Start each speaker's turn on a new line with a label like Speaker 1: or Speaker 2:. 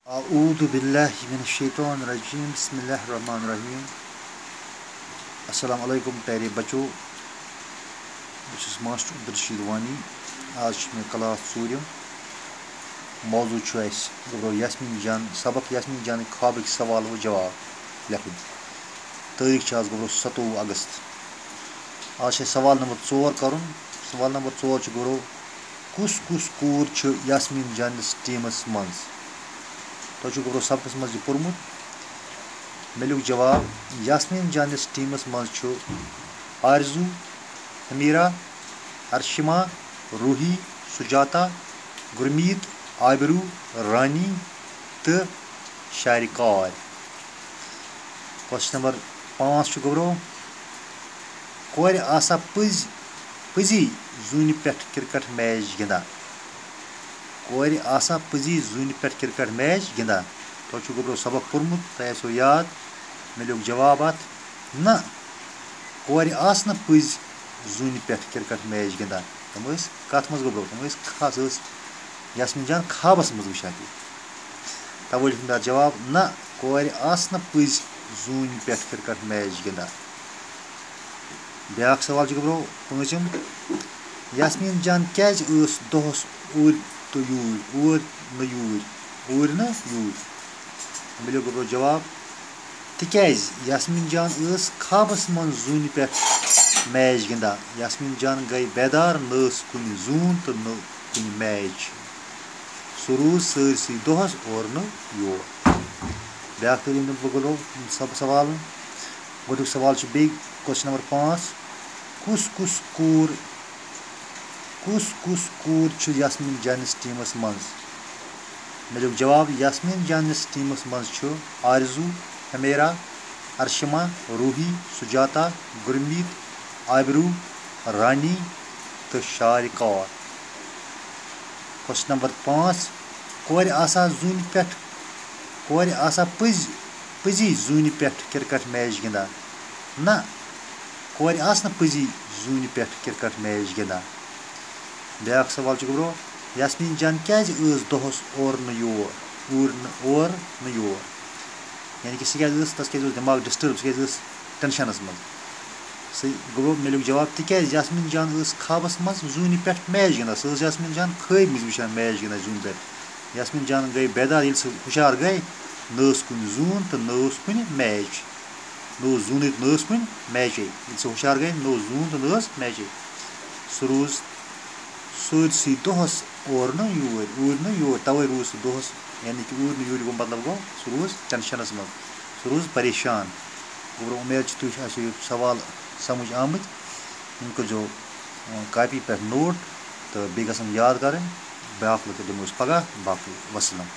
Speaker 1: आऊदु बिल्लाहि मिनश्शैतानिर्रजीम बिस्मिल्लाहिर्रहमानिर्रहीम। अस्सलाम वालेकुम प्यारे बच्चों, बस मास्टर अब्दुलरशीद वानी। आज मे क्लास 4 मौजू गो यास्मीन जान सबक यास्मीन जान ख्वाब सवाल व जवाब लिखन। तारीख आज गो 27 अगस्त। आज सवाल नंबर 4 कर। सवाल नंबर 4 गो कुस कुस कूर यास्मीन जान टीमस मज। तुम गो सबकस मज पोर्मुत। मे लिख जवाब यास्मीन जान टीमस मज आरजू, हमीरा, अर्शिमा, रूही, सुजाता, गुरमीत, आबिरू, रानी तो शारिकार। क्वेश्चन नंबर 5 गो कोर आसा पजी जून पे क्रिकेट मैच गिंदा। कोर आसा पजी जून पे क्रिकेट मैच गिंदा। तुम गो सबक पोर्मुत, तह आसो याद। मे लिख जवाब अत न कोर आस न पज जून पे क्रिकेट मैच गिंदा। तम कत मज गो तम यास्मीन जान ख्वाबस मज वुचान। तवे लिख मे जवाब न कोर आस न पज जून पे क्रिकेट मैच गिंदा। ब्या सवाल गो 5 यास्मीन जान क्या दोहस ऊर तो यूर न यूर। मे लिख गो जवाब तिक्याज यास्मीन जान ख्वाबस मन जून पे मैच गिंदा। यास्मीन जान गई बेदार न कुन जून तो न कुन मैच। सह रूज सरसी दोहस और न योर। ब्या तरीम गो सब सवाल गोटुक सवाल बे क्वेश्चन नंबर 5 कुस कुस कूर यास्मीन जानिस टीमस मज। मे लिख जवाब यास्मीन जानिस टीमस मज आरजू, हमेरा, अर्शिमा, रूही, सुजाता, गुरमीत, आबिरू, रानी तो शारिकार। क्वेश्चन नंबर 5 कोर आसा पजी जून पे क्रिकेट मैच गिंदा। न कोर आस न पजी जून पे क्रिकेट मैच गिंदा। ब्या सवाल गो यास्मीन जान क्या दोहस और न योर यानी कि सह क्या दिमाग डिस्टर्ब सह टेंशनस मज सही गो। मे लिख जवाब तिक्याज यास्मीन जान ख्वाबस मज जून पे मैच गिंदा। सह यास्मीन जान ख्वाब मज वुचान मैच गिंदा जून पे। यास्मीन जान गई बेदार ये हुशार गई न कुन जून तो न कुन मैच। न जून न कुन मैचे। सह हुशार गई न जून तो न मैचे। सह रूज सरसी दोहस और न यूर तवे रूज सह दोहस यानी कि ऊर न यूर गो मतलब गो सह रूज टेंशनस मज सह रूज परेशान। गो उम्मीद तुम सवाल समझ आमत। इन करो कापी पे नोट तो बे गम याद कर। ब्या दिमो पगह। बाकी वसलम।